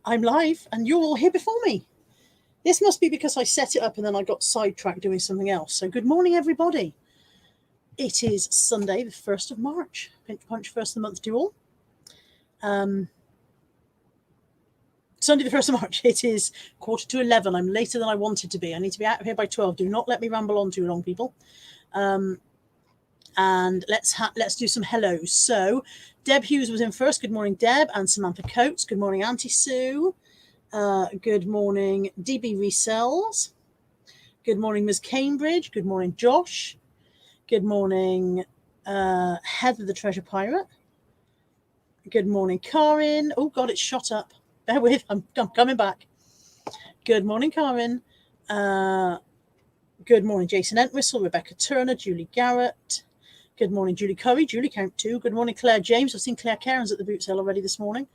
I'm live and you're all here before me. This must be because I set it up and then I got sidetracked doing something else. So good morning, everybody. It is Sunday, the 1st of March. Pinch punch, first of the month to all. Sunday, the 1st of March. It is 11:15. I'm later than I wanted to be. I need to be out of here by 12. Do not let me ramble on too long, people. And let's do some hellos. So Deb Hughes was in first. Good morning, Deb. And Samantha Coates. Good morning, Auntie Sue. Good morning, DB Resells. Good morning, Ms. Cambridge. Good morning, Josh. Good morning, Heather the Treasure Pirate. Good morning, Karin. Oh God, it's shot up. Bear with, I'm coming back. Good morning, Karin. Good morning, Jason Entwistle, Rebecca Turner, Julie Garrett. Good morning, Julie Curry, Julie Count 2. Good morning, Claire James. I've seen Claire Cairns at the boot sale already this morning.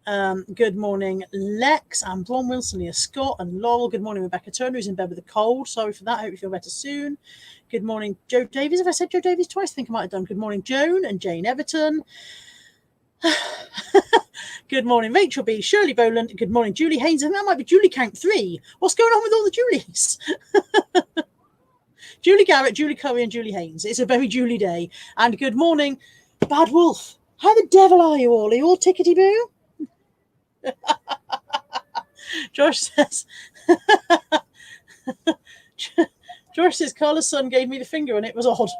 Good morning, Lex and Bron Wilson, Leah Scott and Laurel. Good morning, Rebecca Turner, who's in bed with a cold. Sorry for that. I hope you feel better soon. Good morning, Joe Davies. If I said Joe Davies twice, I think I might have done. Good morning, Joan and Jane Everton. Good morning, Rachel B. Shirley Boland. Good morning, Julie Haynes. I think that might be Julie Count 3. What's going on with all the Julies? Julie Garrett, Julie Curry, and Julie Haynes. It's a very Julie day. And good morning, Bad Wolf. How the devil are you all? Are you all tickety-boo? Josh says, Josh says, Carla's son gave me the finger and it was odd.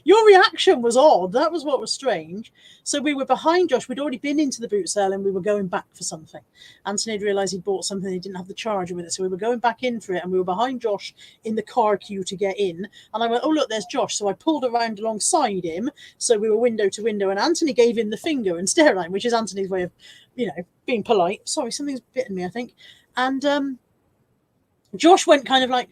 Your reaction was odd. That was what was strange. So we were behind Josh. We'd already been into the boot sale and we were going back for something. Anthony had realised he'd bought something and he didn't have the charger with it. So we were going back in for it and we were behind Josh in the car queue to get in. And I went, oh, look, there's Josh. So I pulled around alongside him. So we were window to window and Anthony gave him the finger and stare at him, which is Anthony's way of, being polite. Sorry, something's bitten me, I think. And Josh went kind of like,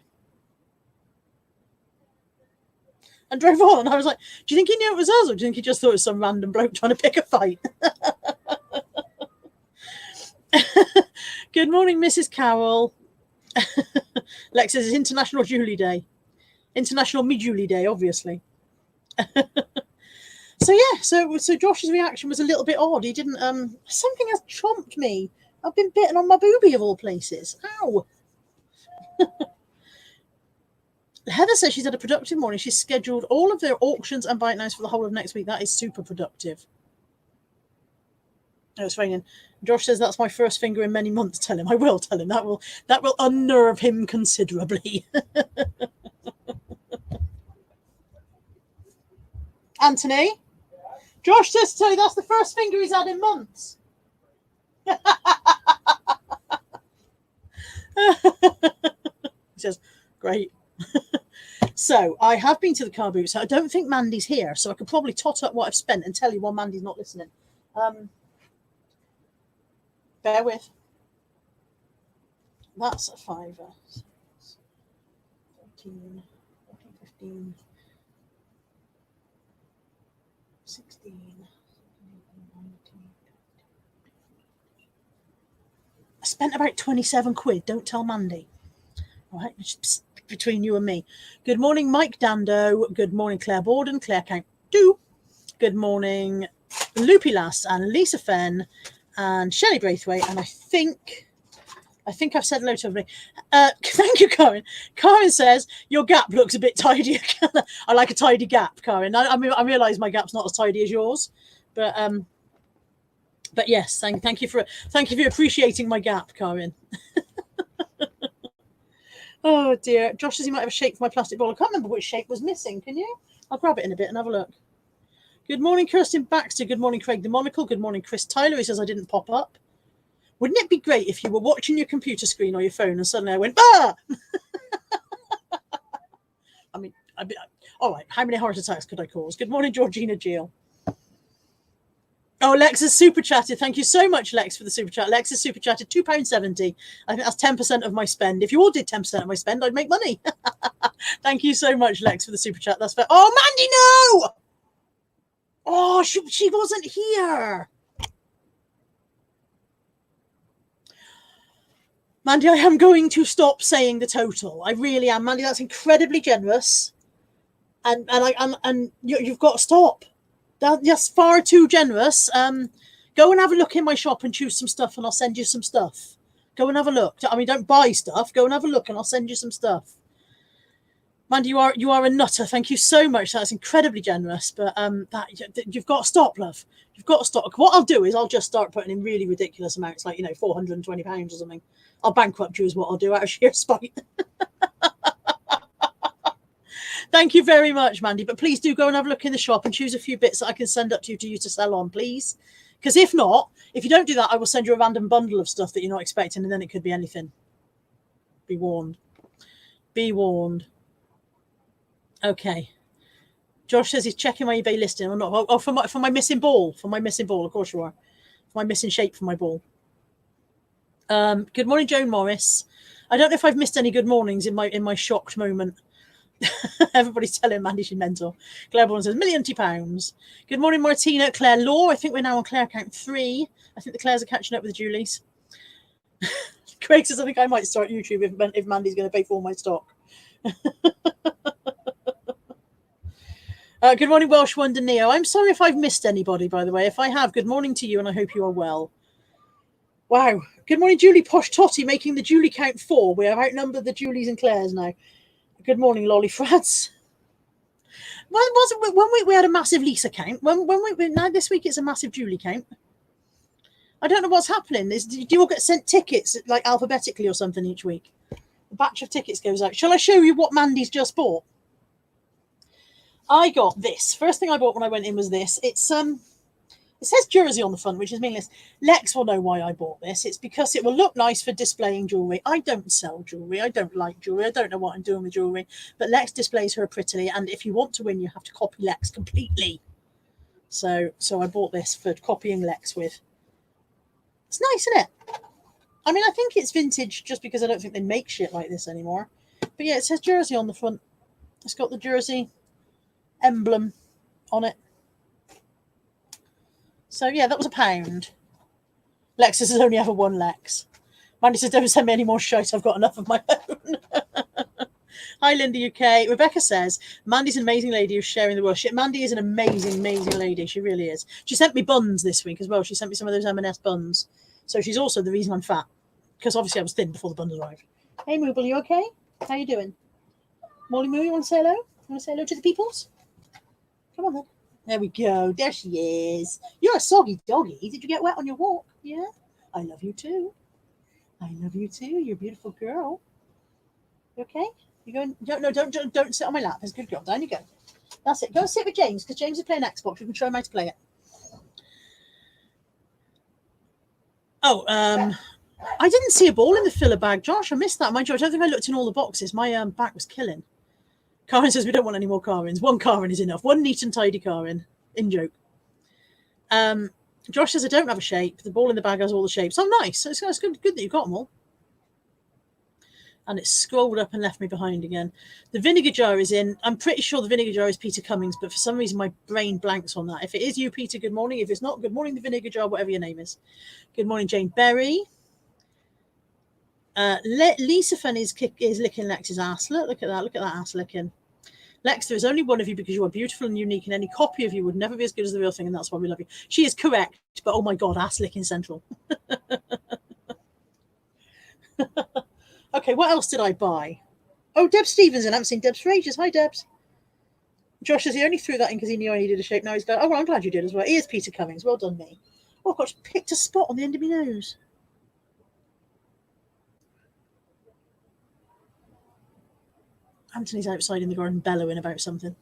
and drove on. And I was like, do you think he knew it was us or do you think he just thought it was some random bloke trying to pick a fight? Good morning, Mrs. Carroll. Lex says it's International Julie Day. International Me-Julie Day, obviously. So Josh's reaction was a little bit odd. He didn't, something has chomped me. I've been bitten on my boobie of all places. Ow. Heather says she's had a productive morning. She's scheduled all of their auctions and bite knives for the whole of next week. That is super productive. Oh, it's raining. Josh says that's my first finger in many months. Tell him. I will tell him. That will unnerve him considerably. Anthony? Josh says to tell you that's the first finger he's had in months. He says, great. So I have been to the car boot, so I don't think Mandy's here, so I could probably tot up what I've spent and tell you while Mandy's not listening. Bear with. That's a £5. 13, 15, 16. I spent about 27 quid. Don't tell Mandy. All right, just between you and me. Good morning, Mike Dando. Good morning, Claire Borden. Claire Count 2. Good morning, Loopy Lass and Lisa Fenn and Shelley Braithwaite. And I think I've said hello to everybody. Thank you, Karen. Karen says your gap looks a bit tidy. I like a tidy gap, Karen. I realise my gap's not as tidy as yours, but yes, thank you for appreciating my gap, Karen. Oh dear. Josh says he might have a shape for my plastic ball. I can't remember which shape was missing. Can you? I'll grab it in a bit and have a look. Good morning, Kirsten Baxter. Good morning, Craig the Monocle. Good morning, Chris Tyler. He says I didn't pop up. Wouldn't it be great if you were watching your computer screen or your phone and suddenly I went, ah! All right, how many heart attacks could I cause? Good morning, Georgina Gill. Oh, Lex has super chatted. Thank you so much, Lex, for the super chat. Lex has super chatted £2.70. I think that's 10% of my spend. If you all did 10% of my spend, I'd make money. Thank you so much, Lex, for the super chat. That's fair. Oh, Mandy, no! Oh, she wasn't here. Mandy, I am going to stop saying the total. I really am, Mandy. That's incredibly generous, and you've got to stop. That's far too generous. Go and have a look in my shop and choose some stuff, and I'll send you some stuff. Go and have a look. I mean, don't buy stuff. Go and have a look, and I'll send you some stuff. Mandy, you are a nutter. Thank you so much. That's incredibly generous. But you've got to stop, love. You've got to stop. What I'll do is I'll just start putting in really ridiculous amounts, like, £420 or something. I'll bankrupt you is what I'll do out of sheer spite. Thank you very much, Mandy. But please do go and have a look in the shop and choose a few bits that I can send up to you to sell on, please. Because if not, if you don't do that, I will send you a random bundle of stuff that you're not expecting, and then it could be anything. Be warned. Be warned. Okay. Josh says he's checking my eBay listing or not. Oh, for my missing ball. For my missing ball, of course you are. For my missing shape for my ball. Good morning, Joan Morris. I don't know if I've missed any good mornings in my shocked moment. Everybody's telling Mandy she's mental. Claire Bourne says £1,000,000. Good morning, Martina. Claire Law. I think we're now on Claire count 3. I think the Claires are catching up with the Julies. Craig says I think I might start YouTube if Mandy's going to pay for all my stock. Good morning, Welsh Wonder Neo. I'm sorry if I've missed anybody, by the way. If I have, good morning to you, and I hope you are well. Wow. Good morning, Julie Posh Totty, making the Julie count 4. We have outnumbered the Julies and Claires now. Good morning, Lolly Frats. Well, wasn't 1 week we had a massive Lisa count. One week, now this week it's a massive Julie count. I don't know what's happening. Do you all get sent tickets like alphabetically or something each week? A batch of tickets goes out. Shall I show you what Mandy's just bought? I got this. First thing I bought when I went in was this. It says Jersey on the front, which is meaningless. Lex will know why I bought this. It's because it will look nice for displaying jewellery. I don't sell jewellery. I don't like jewellery. I don't know what I'm doing with jewellery. But Lex displays her prettily. And if you want to win, you have to copy Lex completely. So I bought this for copying Lex with. It's nice, isn't it? I mean, I think it's vintage just because I don't think they make shit like this anymore. But yeah, it says Jersey on the front. It's got the Jersey emblem on it. So yeah, that was £1. Lex says there's only ever one Lex. Mandy says don't send me any more shite, I've got enough of my own. Hi Linda UK. Rebecca says Mandy's an amazing lady who's sharing the worship. Mandy is an amazing lady. She really is. She sent me buns this week as well. She sent me some of those M&S buns. So she's also the reason I'm fat. Because obviously I was thin before the buns arrived. Hey Mooble, you okay? How you doing? Molly Moo, you want to say hello? You want to say hello to the peoples? Come on then. There we go. There she is. You're a soggy doggy. Did you get wet on your walk? Yeah. I love you too. I love you too. You're a beautiful girl. You okay? You going? Don't sit on my lap. It's a good girl. Down you go. That's it. Go and sit with James because James is playing Xbox. You can show him how to play it. Oh, I didn't see a ball in the filler bag, Josh. I missed that. Mind you, I don't think I looked in all the boxes. My back was killing. Karen says we don't want any more Karens. One Karen is enough. One neat and tidy Karen. In joke. Josh says I don't have a shape. The ball in the bag has all the shapes. Oh, nice. It's good that you got them all. And it's scrolled up and left me behind again. The vinegar jar is in. I'm pretty sure the vinegar jar is Peter Cummings, but for some reason my brain blanks on that. If it is you, Peter, good morning. If it's not, good morning, the vinegar jar, whatever your name is. Good morning, Jane Berry. Lisa Fenn is licking Lex's ass. Look at that. Look at that ass licking. Lex, there is only one of you because you are beautiful and unique, and any copy of you would never be as good as the real thing, and that's why we love you. She is correct, but oh my God, ass licking central. Okay, what else did I buy? Oh, Deb Stevenson. I haven't seen Deb's for ages. Hi, Debs. Josh says he only threw that in because he knew I needed a shape. Now he's going, oh, well, I'm glad you did as well. He is Peter Cummings. Well done, me. Oh, I've got picked a spot on the end of my nose. Anthony's outside in the garden bellowing about something.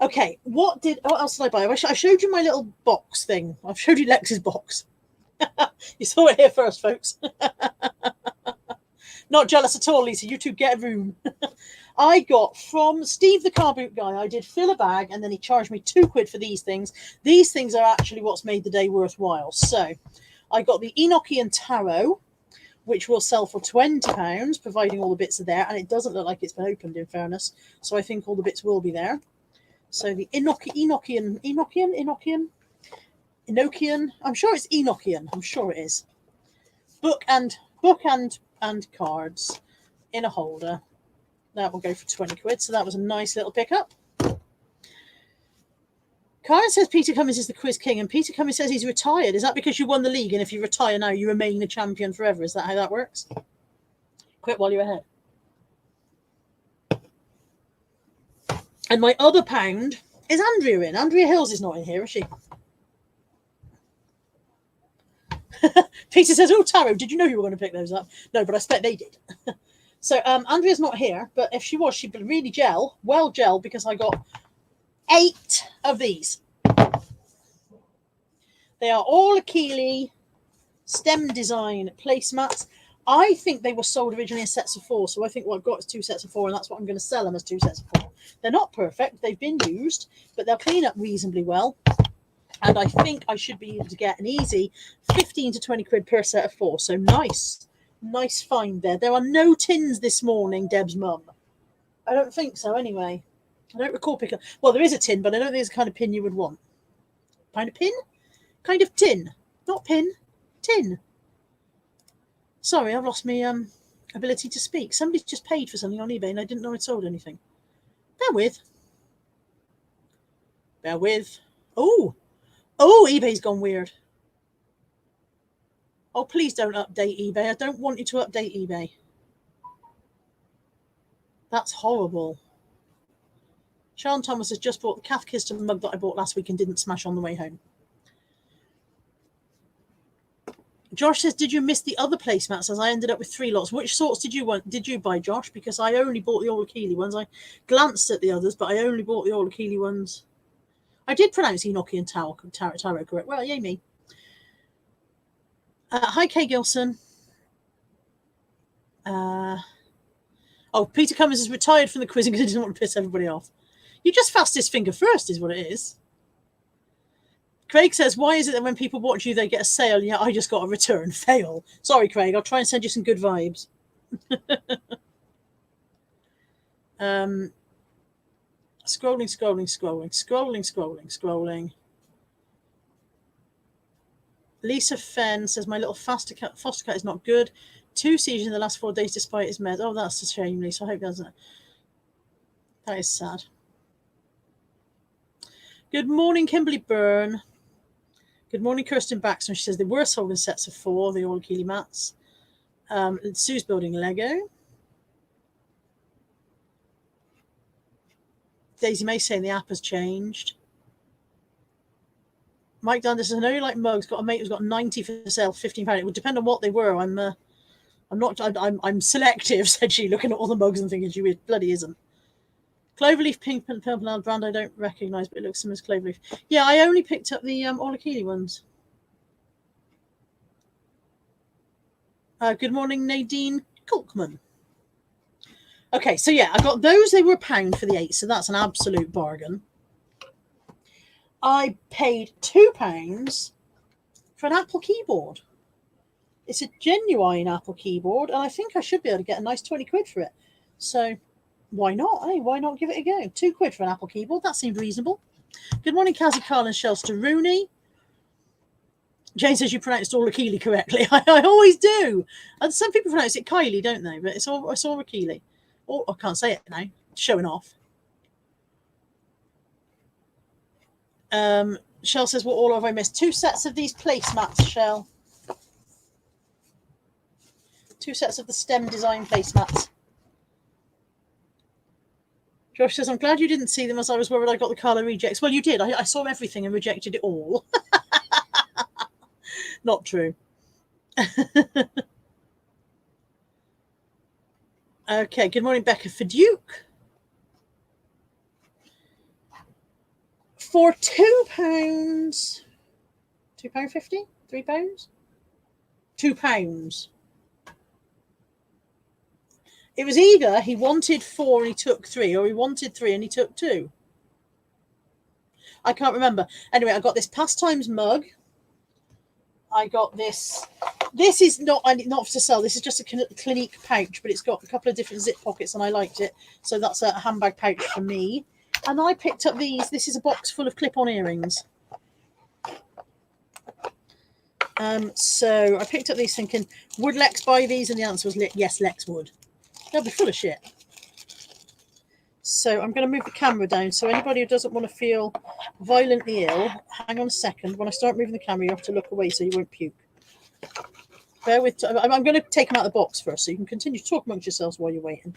Okay, what else did I buy? I showed you my little box thing. I've showed you Lex's box. You saw it here first, folks. Not jealous at all, Lisa. You two get a room. I got from Steve the car boot guy. I did fill a bag and then he charged me £2 for these things. These things are actually what's made the day worthwhile. So I got the Enochian Tarot, which will sell for £20, providing all the bits are there. And it doesn't look like it's been opened, in fairness. So I think all the bits will be there. So the Enochian. I'm sure it's Enochian. I'm sure it is. Book and cards in a holder. That will go for £20. So that was a nice little pickup. Karen says Peter Cummins is the quiz king, and Peter Cummins says he's retired. Is that because you won the league, and if you retire now, you remain the champion forever? Is that how that works? Quit while you're ahead. And my other pound is Andrea in. Andrea Hills is not in here, is she? Peter says, oh, Tarot, did you know you were going to pick those up? No, but I expect they did. So Andrea's not here, but if she was, she'd be really well gel, because I got 8 of these. They are all Achille stem design placemats. I think they were sold originally in sets of 4, so I think what I've got is 2 sets of 4, and that's what I'm going to sell them as 2 sets of 4. They're not perfect, they've been used, but they'll clean up reasonably well. And I think I should be able to get an easy 15 to 20 quid per set of 4. So nice find there. There are no tins this morning, Deb's mum. I don't think so anyway. I don't recall picking. Well, there is a tin, but I don't think it's the kind of pin you would want. Kind of pin? Kind of tin. Not pin. Tin. Sorry, I've lost my ability to speak. Somebody's just paid for something on eBay and I didn't know I'd sold anything. Bear with. Oh, eBay's gone weird. Oh, please don't update eBay. I don't want you to update eBay. That's horrible. Sean Thomas has just bought the Cathkiston mug that I bought last week and didn't smash on the way home. Josh says, did you miss the other placemats as I ended up with 3 lots? Which sorts did you buy, Josh? Because I only bought the All Achille ones. I glanced at the others, but I only bought the All Achille ones. I did pronounce Enochian Tarot correct. Well, yay me. Hi, Kay Gilson. Oh, Peter Cummins is retired from the quizzing because he doesn't want to piss everybody off. You just fast his finger first is what it is. Craig says, why is it that when people watch you, they get a sale? Yeah, I just got a return. Fail. Sorry, Craig. I'll try and send you some good vibes. Scrolling. Lisa Fenn says, my little foster cat is not good. 2 seizures in the last 4 days despite his meds. Oh, that's a shame, Lisa. I hope it doesn't. That is sad. Good morning, Kimberly Byrne. Good morning, Kirsten Baxter. She says they were sold in sets of 4, the All Achille mats. Sue's building Lego. Daisy May saying the app has changed. Mike Dunn says, I know you like mugs. Got a mate who's got 90 for sale, £15. It would depend on what they were. I'm selective, said she, looking at all the mugs and thinking she bloody isn't. Cloverleaf pink and purple brand I don't recognise, but it looks similar as Cloverleaf. Yeah, I only picked up the All Achille ones. Good morning, Nadine Kulkman. Okay, so yeah, I got those. They were £1 for the 8, so that's an absolute bargain. I paid £2 for an Apple keyboard. It's a genuine Apple keyboard, and I think I should be able to get a nice 20 quid for it. So why not? Hey, why not give it a go? 2 quid for an Apple keyboard. That seemed reasonable. Good morning, Kazzy Carl and Shelster Rooney. Jane says you pronounced All Achille correctly. I always do. And some people pronounce it Kylie, don't they? But it's all Achille. Oh, I can't say it now. Showing off. Shell says, what all have I missed? 2 sets of these placemats, Shell. 2 sets of the stem design placemats. Josh says, I'm glad you didn't see them as I was worried I got the Carla rejects. Well, you did. I saw everything and rejected it all. Not true. Okay, good morning, Becca for Duke. For £2, £2.50? £3? £2. It was either he wanted 4 and he took 3, or he wanted 3 and he took 2. I can't remember. Anyway, I got this Pastimes mug. I got this. This is not for sale. This is just a Clinique pouch, but it's got a couple of different zip pockets, and I liked it. So that's a handbag pouch for me. And I picked up these. This is a box full of clip-on earrings. So I picked up these thinking, would Lex buy these? And the answer was yes, Lex would. They'll be full of shit. So I'm going to move the camera down. So anybody who doesn't want to feel violently ill, hang on a second. When I start moving the camera, you have to look away so you won't puke. Bear with. I'm going to take them out of the box first so you can continue to talk amongst yourselves while you're waiting.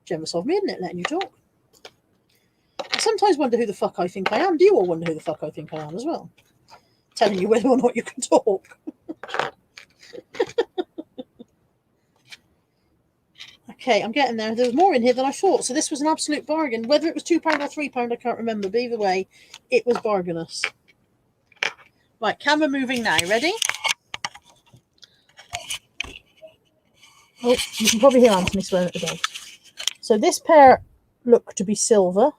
Generous of me, isn't it, letting you talk? I sometimes wonder who the fuck I think I am. Do you all wonder who the fuck I think I am as well? Telling you whether or not you can talk. Okay, I'm getting there. There was more in here than I thought. So this was an absolute bargain. Whether it was £2 or £3, I can't remember. But either way, it was bargainous. Right, camera moving now. Ready? Oh, you can probably hear Anthony swearing at the dog. So this pair look to be silver.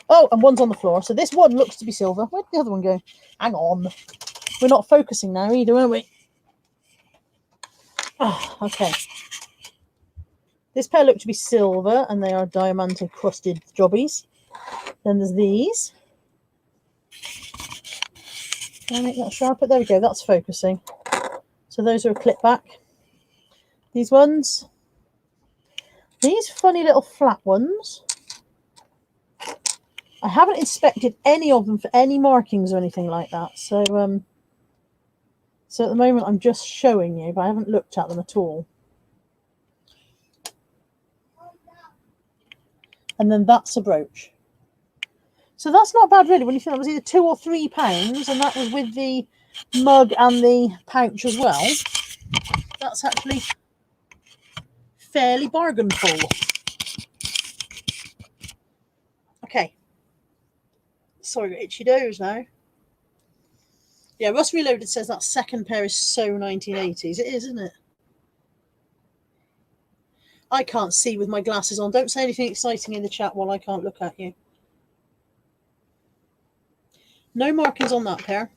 Oh, and one's on the floor. So this one looks to be silver. Where'd the other one go? Hang on. We're not focusing now either, are we? Oh, okay. This pair look to be silver, and they are diamante crusted jobbies. Then there's these. Can I make that sharper? There we go. That's focusing. So those are a clip back. These ones. These funny little flat ones. I haven't inspected any of them for any markings or anything like that. So, so at the moment I'm just showing you, but I haven't looked at them at all. And then that's a brooch. So that's not bad really when you think that was either £2 or £3, and that was with the mug and the pouch as well. That's actually fairly bargainful. Okay. Sorry, itchy does now. Yeah, Russ Reloaded says that second pair is so 1980s. It is, isn't it? I can't see with my glasses on. Don't say anything exciting in the chat while I can't look at you. No markings on that pair.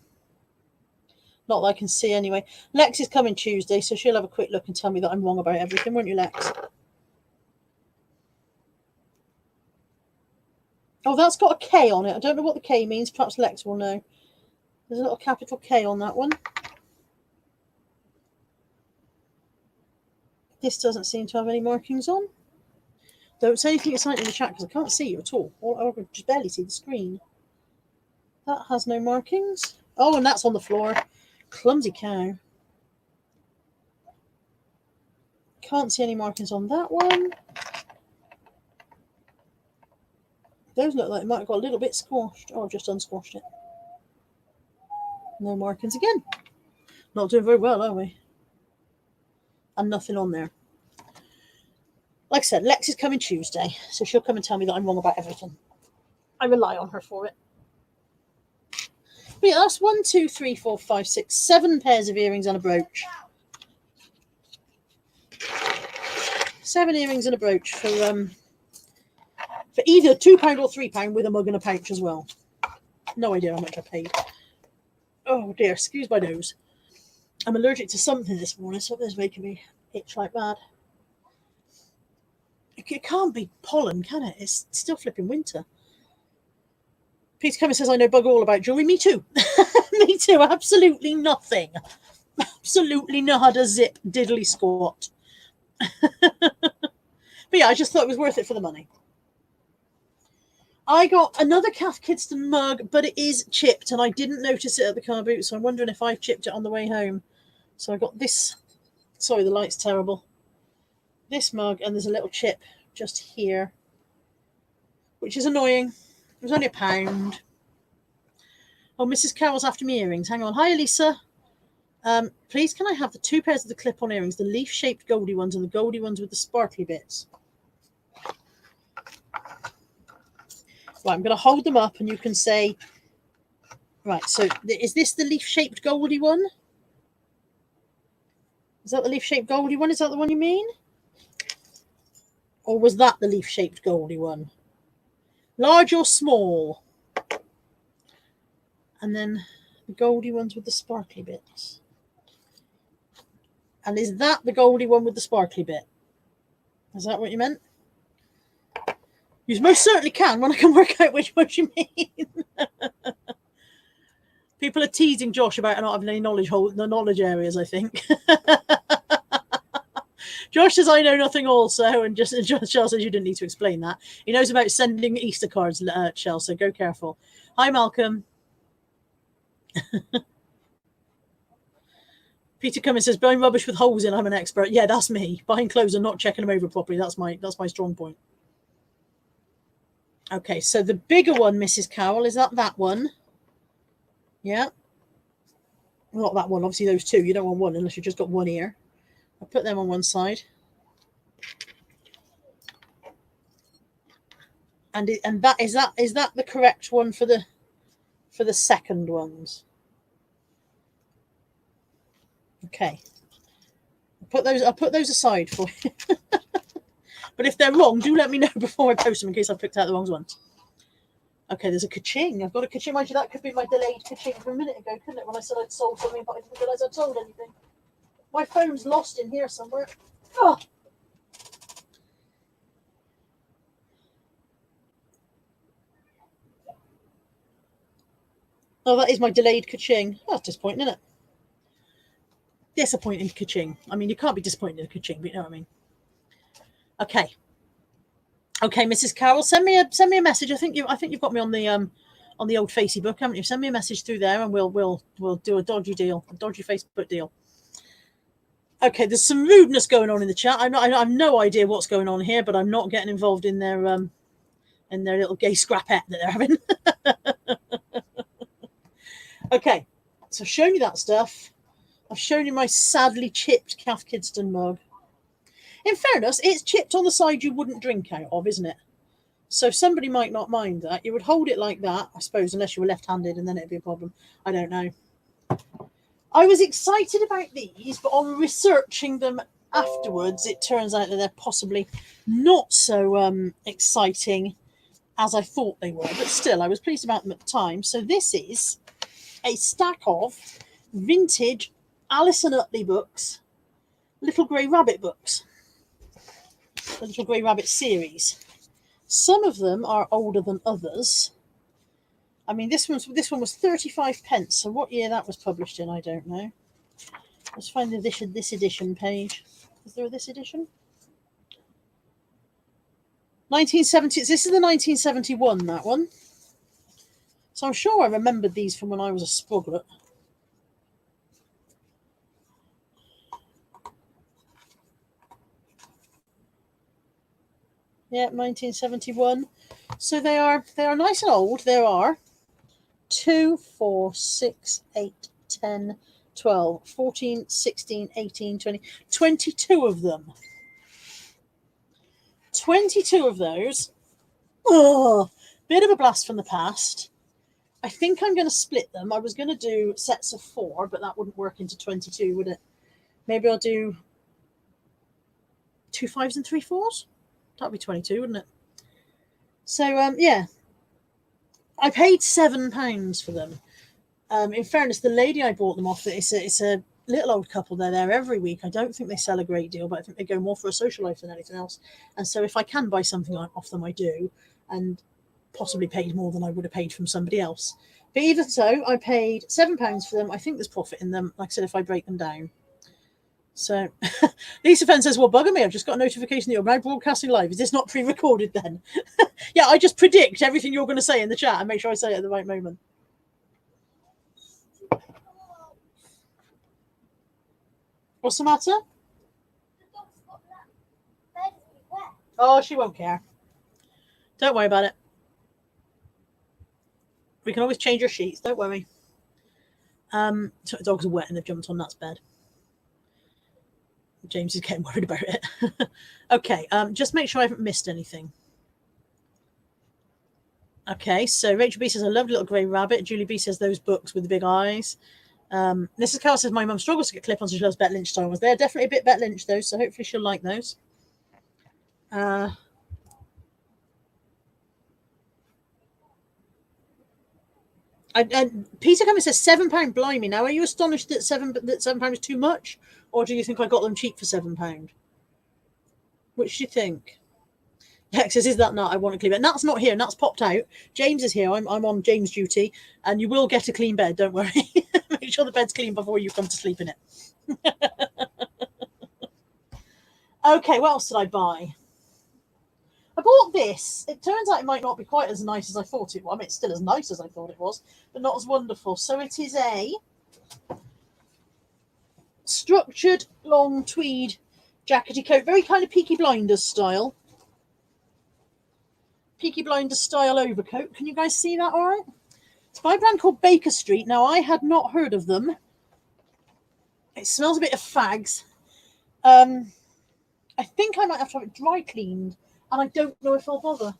Not that I can see anyway. Lex is coming Tuesday, so she'll have a quick look and tell me that I'm wrong about everything, won't you, Lex? Oh, that's got a K on it. I don't know what the K means. Perhaps Lex will know. There's a little capital K on that one. This doesn't seem to have any markings on. Don't say anything exciting in the chat because I can't see you at all. Or I can just barely see the screen. That has no markings. Oh, and that's on the floor. Clumsy cow. Can't see any markings on that one. Those look like they might have got a little bit squashed. Oh, I've just unsquashed it. No markings again. Not doing very well, are we? And nothing on there. Like I said, Lex is coming Tuesday, so she'll come and tell me that I'm wrong about everything. I rely on her for it. But yeah, that's 1, 2, 3, 4, 5, 6, 7 pairs of earrings and a brooch. 7 earrings and a brooch for either £2 or £3 with a mug and a pouch as well. No idea how much I paid. Oh dear, excuse my nose. I'm allergic to something this morning. Something's making me itch like mad. It can't be pollen, can it? It's still flipping winter. Peter Cummins says, I know bug all about jewellery. Me too. Me too. Absolutely nothing. Absolutely not a zip diddly squat. But yeah, I just thought it was worth it for the money. I got another Kath Kidston mug, but it is chipped, and I didn't notice it at the car boot, so I'm wondering if I've chipped it on the way home. So I got this. Sorry, the light's terrible. This mug, and there's a little chip just here, which is annoying. It was only £1. Oh, Mrs. Carroll's after me earrings. Hang on. Hi, Elisa. Please, can I have the 2 pairs of the clip-on earrings, the leaf-shaped goldy ones and the goldy ones with the sparkly bits? Right, I'm going to hold them up and you can say, right, so is this the leaf-shaped goldy one? Is that the leaf-shaped goldy one? Is that the one you mean? Or was that the leaf-shaped goldy one? Large or small? And then the goldy ones with the sparkly bits. And is that the goldy one with the sparkly bit? Is that what you meant? You most certainly can when I can work out which one you mean. People are teasing Josh about not having any knowledge areas, I think. Josh says, I know nothing also. And just Shell says, you didn't need to explain that. He knows about sending Easter cards, Shell, so go careful. Hi, Malcolm. Peter Cummins says, buying rubbish with holes in, I'm an expert. Yeah, that's me. Buying clothes and not checking them over properly. That's my strong point. Okay, so the bigger one, Mrs. Carroll, is that one? Yeah. Not that one, obviously those two. You don't want one unless you've just got one ear. I'll put them on one side. And that is that the correct one for the second ones? Okay. I'll put those aside for you. But if they're wrong, do let me know before I post them in case I've picked out the wrong ones. Okay, there's a ka-ching. I've got a ka-ching. Mind you, that could be my delayed ka-ching from a minute ago, couldn't it? When I said I'd sold something, but I didn't realise I'd sold anything. My phone's lost in here somewhere. Oh. Oh, that is my delayed ka-ching. Oh, that's disappointing, isn't it? Disappointing ka-ching. I mean, you can't be disappointed in a ka-ching, but you know what I mean. Okay. Okay, Mrs. Carroll, send me a message. I think you've got me on the old Facebook, haven't you? Send me a message through there, and we'll do a dodgy Facebook deal. Okay, there's some rudeness going on in the chat. I have no idea what's going on here, but I'm not getting involved in their little gay scrapette that they're having. Okay, so I've shown you that stuff. I've shown you my sadly chipped Kath Kidston mug. In fairness, it's chipped on the side you wouldn't drink out of, isn't it? So somebody might not mind that. You would hold it like that, I suppose, unless you were left-handed, and then it'd be a problem. I don't know. I was excited about these, but on researching them afterwards, it turns out that they're possibly not so exciting as I thought they were. But still, I was pleased about them at the time. So this is a stack of vintage Alison Utley books, Little Grey Rabbit books, the Little Grey Rabbit series. Some of them are older than others. I mean, this one was 35 pence. So what year that was published in, I don't know. Let's find this edition page. Is there a this edition? 1970. This is the 1971, that one. So I'm sure I remembered these from when I was a sproglet. Yeah, 1971. So they are nice and old. There are 2, 4, 6, 8, 10, 12, 14, 16, 18, 20, 22 of them. 22 of those. Oh, bit of a blast from the past. I think I'm going to split them. I was going to do sets of 4, but that wouldn't work into 22, would it? Maybe I'll do 2 5s and 3 4s. That'd be 22, wouldn't it? So, yeah. I paid £7 for them. In fairness, the lady I bought them off, it's a little old couple. They're there every week. I don't think they sell a great deal, but I think they go more for a social life than anything else. And so if I can buy something off them, I do. And possibly paid more than I would have paid from somebody else. But even so, I paid £7 for them. I think there's profit in them, like I said, if I break them down. So Lisa Fenn says, well, bugger me, I've just got a notification that you're now broadcasting live. Is this not pre-recorded then? Yeah, I just predict everything you're going to say in the chat and make sure I say it at the right moment. What's the matter? Oh, she won't care. Don't worry about it. We can always change your sheets, don't worry. So the dogs are wet and they've jumped on Nat's bed. James is getting worried about it. Okay, just make sure I haven't missed anything. Okay, so Rachel B says, I love Little Grey Rabbit. Julie B says, those books with the big eyes. Mrs. Carl says, my mum struggles to get clip-ons and she loves Bette Lynch style ones. They're definitely a bit Bette Lynch, though, so hopefully she'll like those. And Peter Cummins says £7, blimey. Now, are you astonished that £7 is too much, or do you think I got them cheap for £7? Which do you think? Lex says, is that Nat? I want to clean bed. Nat's not here. Nat's popped out. James is here. I'm on James' duty, and you will get a clean bed. Don't worry. Make sure the bed's clean before you come to sleep in it. Okay, what else did I buy? I bought this. It turns out it might not be quite as nice as I thought it was. I mean, it's still as nice as I thought it was, but not as wonderful. So it is a structured long tweed jackety coat, very kind of Peaky Blinders style. Peaky Blinders style overcoat. Can you guys see that all right? It's by a brand called Baker Street. Now, I had not heard of them. It smells a bit of fags. I think I might have to have it dry cleaned, and I don't know if I'll bother.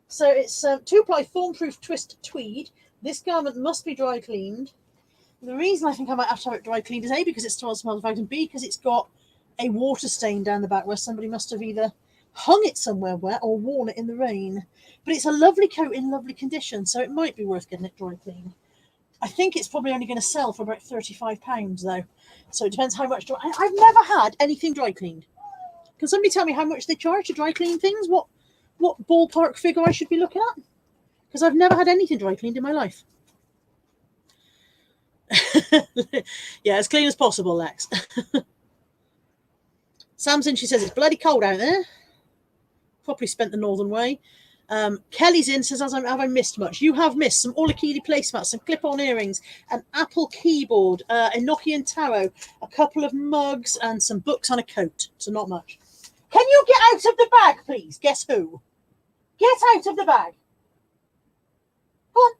So it's 2-ply thorn-proof twist tweed. This garment must be dry cleaned. The reason I think I might have to have it dry cleaned is A, because it still smells of fags, and B, because it's got a water stain down the back where somebody must have either hung it somewhere wet or worn it in the rain. But it's a lovely coat in lovely condition, so it might be worth getting it dry cleaned. I think it's probably only going to sell for about £35 though. So it depends how much. I've never had anything dry cleaned. Can somebody tell me how much they charge to dry clean things? What ballpark figure I should be looking at? Because I've never had anything dry cleaned in my life. Yeah, as clean as possible, Lex. Samson, she says it's bloody cold out there. Probably spent the northern way. Kelly's in, says, have I missed much? You have missed some Orlikili placemats, some clip-on earrings, an Apple keyboard, Enochian Tarot, a couple of mugs, and some books on a coat. So not much. Can you get out of the bag, please? Guess who? Get out of the bag. Go on.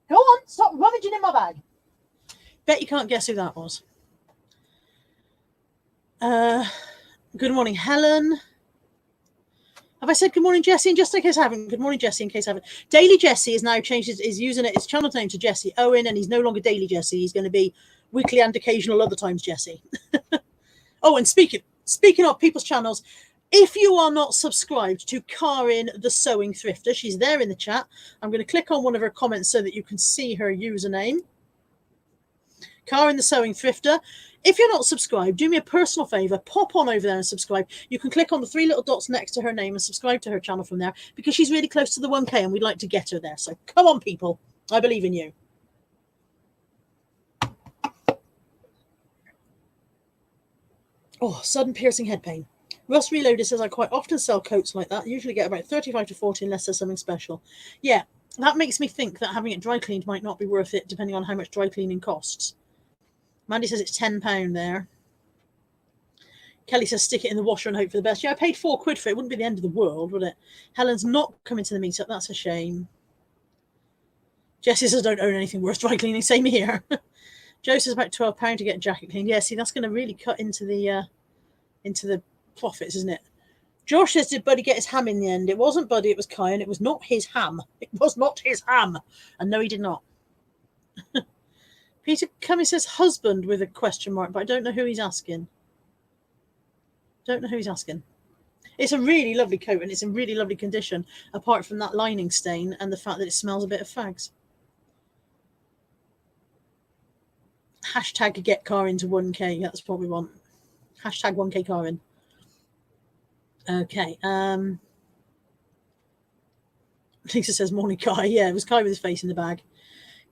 Go on. Stop rummaging in my bag. Bet you can't guess who that was. Good morning, Helen. Have I said good morning, Jessie? And just in case I haven't, good morning, Jessie, in case I haven't. Daily Jessie is now changed his using his channel name to Jessie Owen, and he's no longer Daily Jessie. He's going to be weekly and occasional other times Jessie. Oh, and speaking of people's channels, if you are not subscribed to Karin the Sewing Thrifter, she's there in the chat. I'm going to click on one of her comments so that you can see her username. Karin the Sewing Thrifter. If you're not subscribed, do me a personal favor, pop on over there and subscribe. You can click on the 3 little dots next to her name and subscribe to her channel from there, because she's really close to the 1K and we'd like to get her there. So come on, people. I believe in you. Oh, sudden piercing head pain. Russ Reloaded says, I quite often sell coats like that. Usually get about 35 to 40 unless there's something special. Yeah, that makes me think that having it dry cleaned might not be worth it, depending on how much dry cleaning costs. Mandy says it's £10 there. Kelly says stick it in the washer and hope for the best. Yeah, I paid £4 for it. It wouldn't be the end of the world, would it? Helen's not coming to the meetup. That's a shame. Jessie says don't own anything worth dry cleaning. Same here. Joe says about £12 to get a jacket cleaned. Yeah, see, that's going to really cut into the profits, isn't it? Josh says, did Buddy get his ham in the end? It wasn't Buddy, it was Kai, and it was not his ham. It was not his ham. And no, he did not. Peter Cummings says husband with a question mark, but I don't know who he's asking. Don't know who he's asking. It's a really lovely coat and it's in really lovely condition, apart from that lining stain and the fact that it smells a bit of fags. Hashtag get Karin to 1K. Yeah, that's what we want. Hashtag 1K Karin. Okay. Lisa says morning Kai. Yeah, it was Kai with his face in the bag.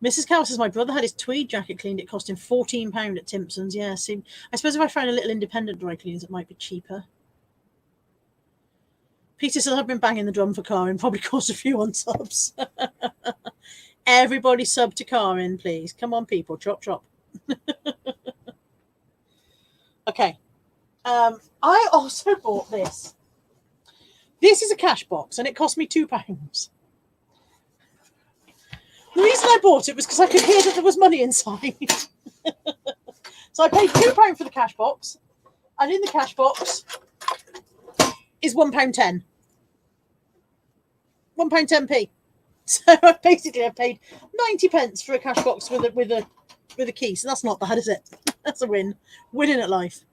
Mrs. Cow says, my brother had his tweed jacket cleaned. It cost him £14 at Timpson's. Yeah, see, I suppose if I found a little independent dry cleaners, it might be cheaper. Peter says, I've been banging the drum for Karin. Probably caused a few unsubs. Everybody sub to Karin, please. Come on, people. Chop, chop. Okay. I also bought this. This is a cash box, and it cost me £2. The reason I bought it was because I could hear that there was money inside. So I paid £2 for the cash box, and in the cash box is £1.10. £1.10p. So I paid 90p for a cash box with a key. So that's not bad, is it? That's a win. Winning at life.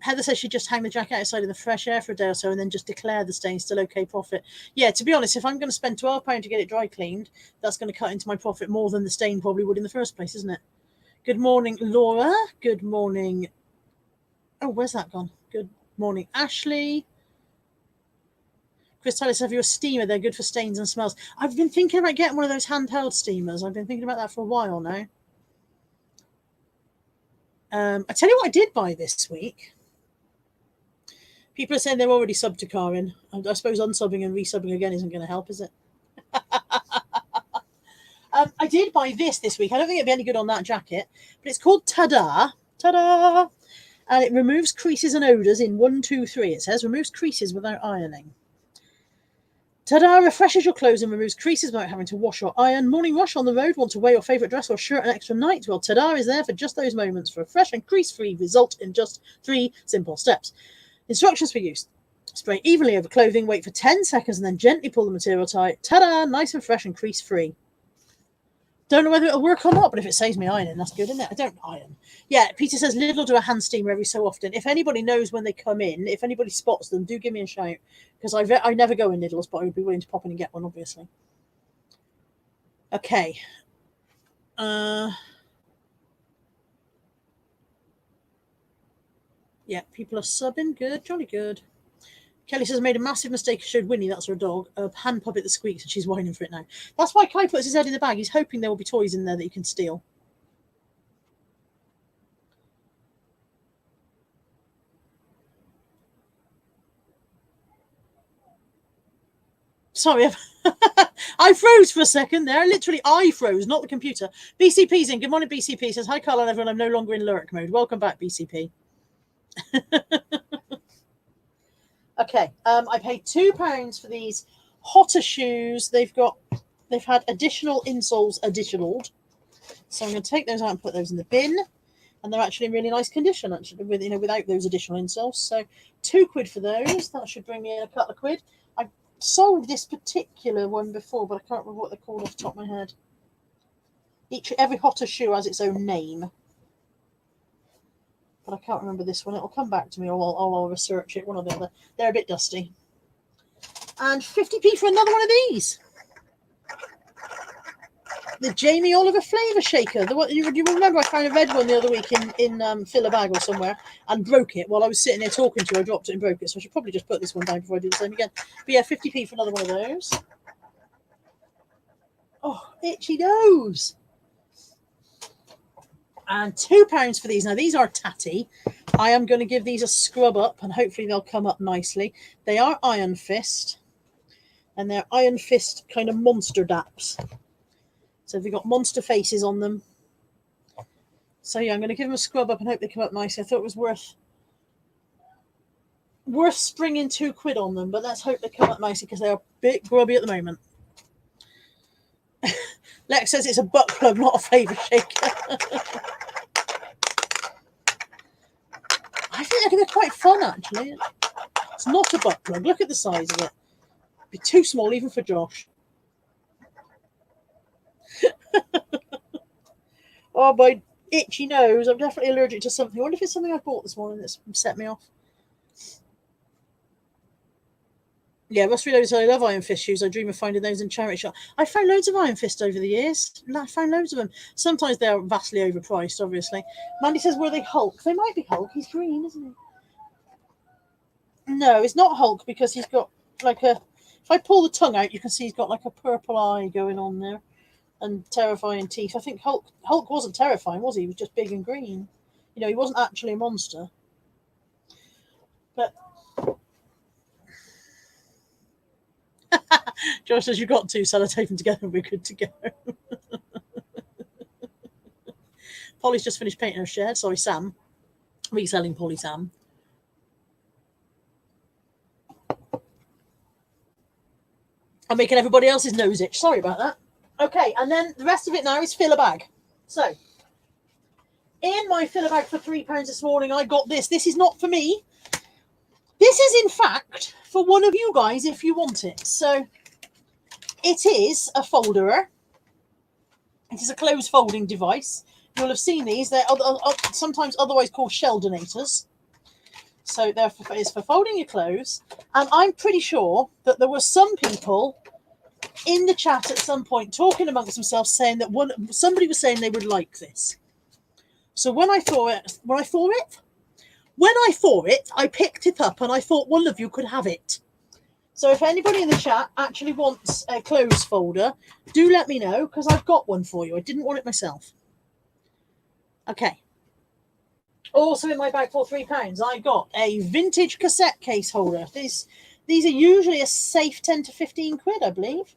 Heather says she just hang the jacket outside in the fresh air for a day or so and then just declare the stain still okay profit. Yeah, to be honest, if I'm going to spend £12 to get it dry cleaned, that's going to cut into my profit more than the stain probably would in the first place, isn't it? Good morning, Laura. Good morning. Oh, where's that gone? Good morning, Ashley. Chris Tyler says, have you a steamer? They're good for stains and smells. I've been thinking about getting one of those handheld steamers. I've been thinking about that for a while now. I tell you what I did buy this week. People are saying they're already subbed to Karin. I suppose unsubbing and resubbing again isn't going to help, is it? I did buy this week. I don't think it'd be any good on that jacket, but it's called Tada. Tada! And it removes creases and odours in 1, 2, 3. It says removes creases without ironing. Tada refreshes your clothes and removes creases without having to wash or iron. Morning rush on the road, want to wear your favourite dress or shirt an extra night? Well, Tada is there for just those moments for a fresh and crease-free result in just 3 simple steps. Instructions for use. Spray evenly over clothing, wait for 10 seconds and then gently pull the material tight. Tada! Nice and fresh and crease-free. Don't know whether it'll work or not, but if it saves me ironing, that's good, isn't it? I don't iron. Yeah, Peter says Lidl will do a hand steamer every so often. If anybody knows when they come in, if anybody spots them, do give me a shout. Because I never go in Lidl's, but I would be willing to pop in and get one, obviously. Okay. Yeah, people are subbing. Good, jolly good. Kelly says, I made a massive mistake. I showed Winnie, that's her dog, a hand puppet that squeaks, and she's whining for it now. That's why Kai puts his head in the bag. He's hoping there will be toys in there that he can steal. Sorry, I froze for a second there. Literally, I froze, not the computer. BCP's in. Good morning, BCP. Says, hi, Carl and everyone. I'm no longer in lurk mode. Welcome back, BCP. Okay, I paid £2 for these Hotter shoes. They've had additional insoles additionaled. So I'm going to take those out and put those in the bin. And they're actually in really nice condition, actually, without those additional insoles. So £2 for those. That should bring me in a couple of quid. I sold this particular one before, but I can't remember what they're called off the top of my head. Every Hotter shoe has its own name. But I can't remember this one. It'll come back to me, or I'll research it, one or the other. They're a bit dusty. And 50p for another one of these. The Jamie Oliver Flavour Shaker. The one, you remember I found a red one the other week in fill a bag or somewhere and broke it while I was sitting there talking to you. I dropped it and broke it, so I should probably just put this one down before I do the same again. But yeah, 50p for another one of those. Oh, itchy nose. And £2 for these. Now, these are tatty. I am going to give these a scrub up, and hopefully they'll come up nicely. They are Iron Fist, and they're Iron Fist kind of monster daps. So they've got monster faces on them. So yeah, I'm going to give them a scrub up and hope they come up nicely. I thought it was worth springing £2 on them, but let's hope they come up nicely because they are a bit grubby at the moment. Lex says it's a butt plug, not a favour shaker. I think they're quite fun, actually. It's not a butt plug. Look at the size of it. It'd be too small even for Josh. Oh, my itchy nose. I'm definitely allergic to something. I wonder if it's something I bought this morning that's set me off. Yeah, Ross Reloaded said, I love Iron Fist shoes. I dream of finding those in charity shop. I found loads of Iron Fist over the years. I found loads of them. Sometimes they're vastly overpriced, obviously. Mandy says, were they Hulk? They might be Hulk. He's green, isn't he? No, it's not Hulk because he's got like a... If I pull the tongue out, you can see he's got like a purple eye going on there. And terrifying teeth. I think Hulk wasn't terrifying, was he? He was just big and green. You know, he wasn't actually a monster. But... Josh says, you've got to sellotape them together and we're good to go. Polly's just finished painting her shed. Sorry, Sam. Reselling Polly Sam. I'm making everybody else's nose itch. Sorry about that. Okay, and then the rest of it now is fill a bag. So, in my fill a bag for £3 this morning, I got this. This is not for me. This is, in fact, for one of you guys if you want it. So, it is a folderer. It is a clothes folding device. You'll have seen these. They're sometimes otherwise called shell donators. So, it's for folding your clothes. And I'm pretty sure that there were some people in the chat at some point talking amongst themselves saying that somebody was saying they would like this. So when I saw it, I picked it up and I thought one of you could have it. So if anybody in the chat actually wants a clothes folder, do let me know because I've got one for you. I didn't want it myself. Okay. Also in my bag for £3, I got a vintage cassette case holder. These are usually a safe 10 to 15 quid, I believe.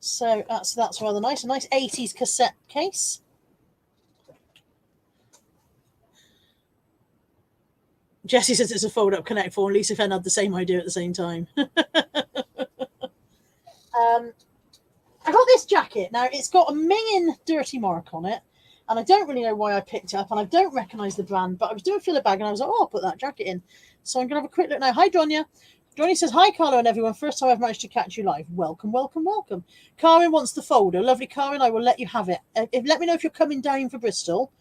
So that's rather nice. A nice 80s cassette case. Jessie says it's a fold-up Connect 4, and Lisa Fenn had the same idea at the same time. I got this jacket. Now, it's got a minging dirty mark on it, and I don't really know why I picked it up, and I don't recognise the brand, but I was doing filler bag, and I was like, oh, I'll put that jacket in. So I'm going to have a quick look now. Hi, Donya. Johnny says, hi, Carlo and everyone. First time I've managed to catch you live. Welcome, welcome, welcome. Karin wants the folder. Lovely, Karin. I will let you have it. Let me know if you're coming down for Bristol.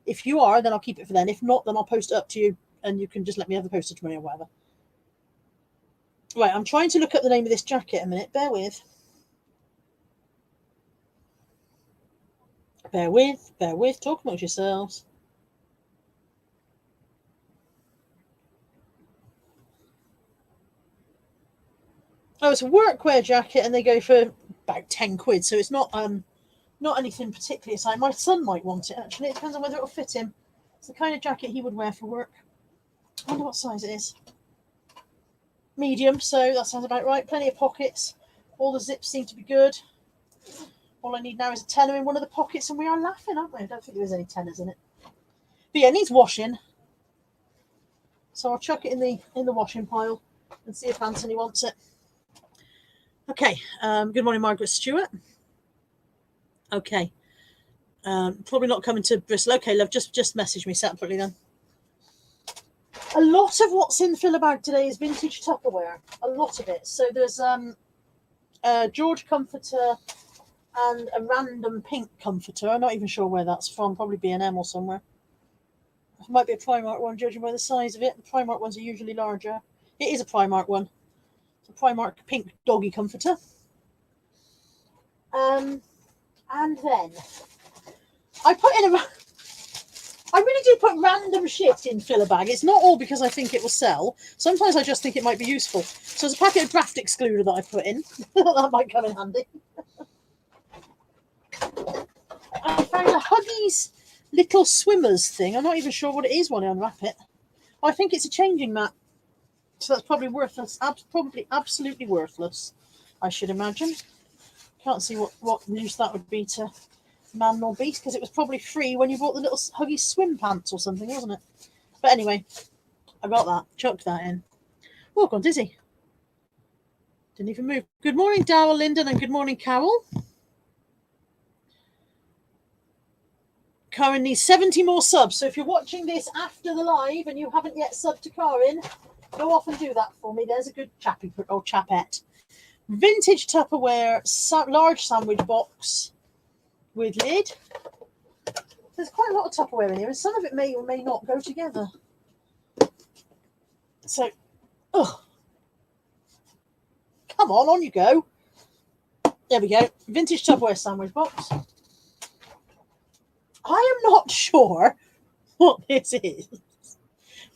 If you are, then I'll keep it for then. If not, then I'll post it up to you, and you can just let me have the postage money or whatever. Right, I'm trying to look up the name of this jacket a minute. Bear with. Bear with. Talk amongst yourselves. Oh, it's a workwear jacket, and they go for about 10 quid. So it's not anything particularly exciting. My son might want it, actually. It depends on whether it'll fit him. It's the kind of jacket he would wear for work. I wonder what size it is. Medium, so that sounds about right. Plenty of pockets. All the zips seem to be good. All I need now is a tenner in one of the pockets, and we are laughing, aren't we? I don't think there's any tenners in it. But yeah, it needs washing. So I'll chuck it in the washing pile and see if Anthony wants it. Okay. Good morning, Margaret Stewart. Okay. Probably not coming to Bristol. Okay, love, just message me separately then. A lot of what's in the filler bag today is vintage Tupperware. A lot of it. So there's a George comforter and a random pink comforter. I'm not even sure where that's from. Probably B&M or somewhere. It might be a Primark one, judging by the size of it. The Primark ones are usually larger. It is a Primark one. It's a Primark pink doggy comforter. And then I put in I really do put random shit in filler bag. It's not all because I think it will sell. Sometimes I just think it might be useful. So there's a packet of draft excluder that I put in. That might come in handy. I found a Huggies little swimmers thing. I'm not even sure what it is when I unwrap it. I think it's a changing mat. So that's probably worthless. Probably absolutely worthless, I should imagine. Can't see what use that would be to man nor beast, because it was probably free when you bought the little Huggies swim pants or something, wasn't it? But anyway, I got that. Chucked that in. Oh, gone dizzy. Didn't even move. Good morning, Darryl Linden, and good morning, Carol. Karin needs 70 more subs. So if you're watching this after the live and you haven't yet subbed to Karin, go off and do that for me. There's a good chappy or chapette. Vintage Tupperware, large sandwich box with lid. There's quite a lot of Tupperware in here, and some of it may or may not go together. So, come on you go. There we go. Vintage Tupperware sandwich box. I am not sure what this is,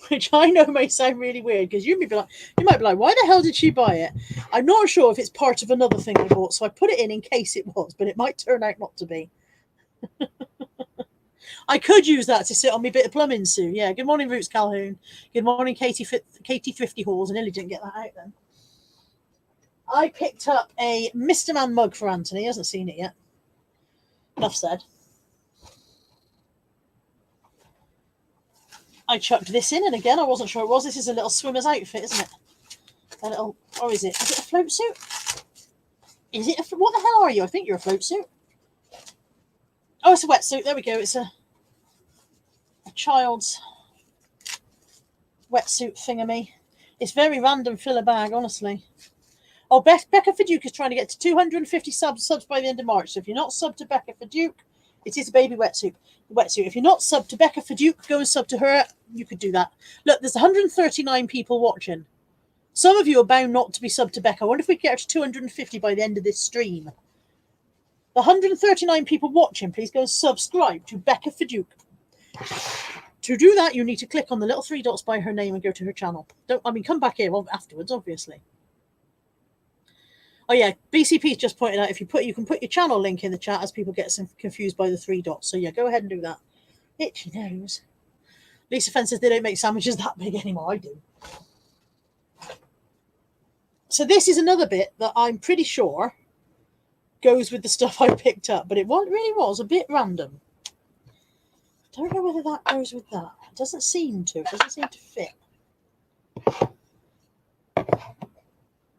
which I know may sound really weird, because you might be like, why the hell did she buy it? I'm not sure if it's part of another thing I bought, so I put it in case it was, but it might turn out not to be. I could use that to sit on my bit of plumbing soon. Yeah. Good morning, Roots Calhoun. Good morning, Katie Thrifty Halls. I nearly didn't get that out then. I picked up a Mr. Man mug for Anthony. He hasn't seen it yet. Enough said. I chucked this in, and again, I wasn't sure it was. This is a little swimmer's outfit, isn't it? A little, or is it? Is it a float suit? Is it? What the hell are you? I think you're a float suit. Oh, it's a wetsuit. There we go. It's a child's wetsuit thingamy. It's very random filler bag, honestly. Oh, Becca Fiduke is trying to get to 250 subs by the end of March. So if you're not subbed to Becca Fiduke, it is a baby wetsuit. If you're not subbed to Becca Fiduke, go and sub to her. You could do that. Look, there's 139 people watching. Some of you are bound not to be subbed to Becca. I wonder if we can get to 250 by the end of this stream. The 139 people watching, please go and subscribe to Becca Fiduke. To do that, you need to click on the little 3 dots by her name and go to her channel. Come back here afterwards, obviously. Oh yeah, BCP's just pointed out you can put your channel link in the chat, as people get confused by the 3 dots. So yeah, go ahead and do that. Itchy nose. Lisa Fenn says they don't make sandwiches that big anymore. I do. So this is another bit that I'm pretty sure goes with the stuff I picked up, but it really was a bit random. I don't know whether that goes with that. It doesn't seem to. It doesn't seem to fit.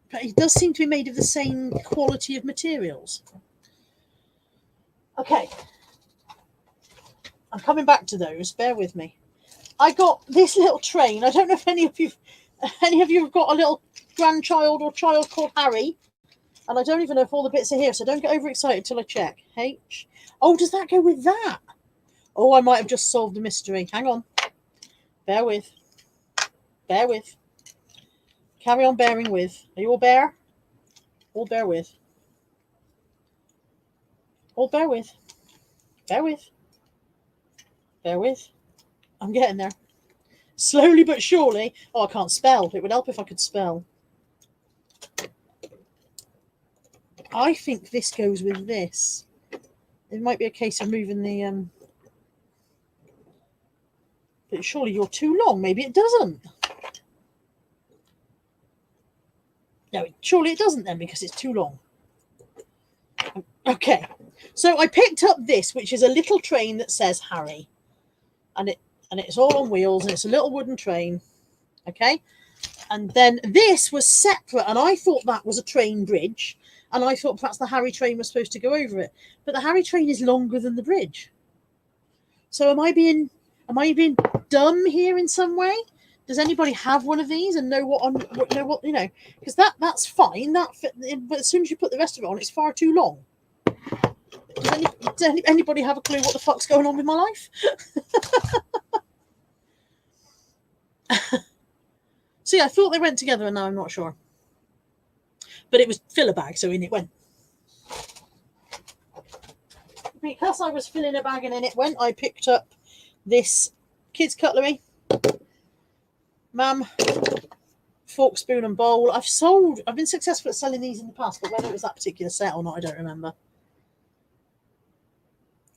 But it does seem to be made of the same quality of materials. Okay. I'm coming back to those. Bear with me. I got this little train. I don't know if any of you have got a little grandchild or child called Harry. And I don't even know if all the bits are here, so don't get overexcited till I check. H. Oh, does that go with that? Oh, I might have just solved the mystery. Hang on. Bear with. Bear with. Carry on bearing with. Are you all bear? All bear with. All bear with. Bear with. Bear with. I'm getting there. Slowly but surely. Oh, I can't spell. It would help if I could spell. I think this goes with this. It might be a case of moving the... But surely you're too long. Maybe it doesn't. No, surely it doesn't then because it's too long. Okay. So I picked up this, which is a little train that says Harry. And it's all on wheels and it's a little wooden train. Okay. And then this was separate and I thought that was a train bridge. And I thought perhaps the Harry train was supposed to go over it. But the Harry train is longer than the bridge. So am I being dumb here in some way? Does anybody have one of these and know what you know? Because that's fine. But as soon as you put the rest of it on, it's far too long. Does anybody have a clue what the fuck's going on with my life? See, I thought they went together, and now I'm not sure. But it was fill a bag, so in it went. Because I was filling a bag and in it went, I picked up this kids' cutlery. Ma'am, fork, spoon and bowl. I've been successful at selling these in the past, but whether it was that particular set or not, I don't remember.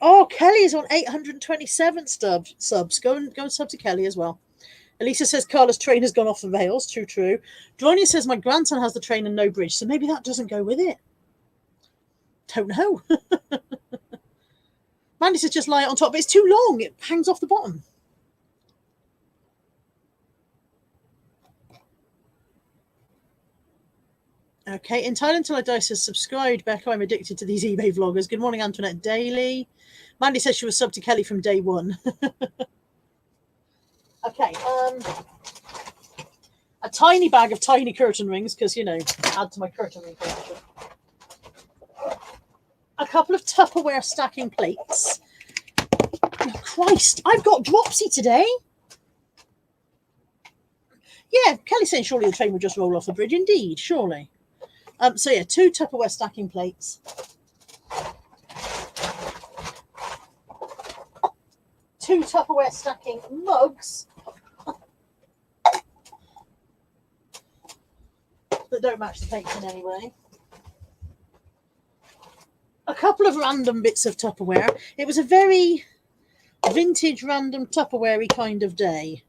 Oh, Kelly is on 827 subs. Go and sub to Kelly as well. Elisa says Carla's train has gone off the rails. True. Dronia says my grandson has the train and no bridge, so maybe that doesn't go with it. Don't know. Mandy says just lie it on top, but it's too long. It hangs off the bottom. Okay, in Thailand Till I Die says, subscribed, Becca. I'm addicted to these eBay vloggers. Good morning, Antoinette Daly. Mandy says she was subbed to Kelly from day one. Okay, a tiny bag of tiny curtain rings, because, you know, add to my curtain ring collection. A couple of Tupperware stacking plates. Oh, Christ, I've got dropsy today. Yeah, Kelly's saying surely the train will just roll off the bridge. Indeed, surely. So yeah, 2 Tupperware stacking plates. 2 Tupperware stacking mugs. That don't match the plates in any way. A couple of random bits of Tupperware. It was a very vintage, random Tupperware-y kind of day.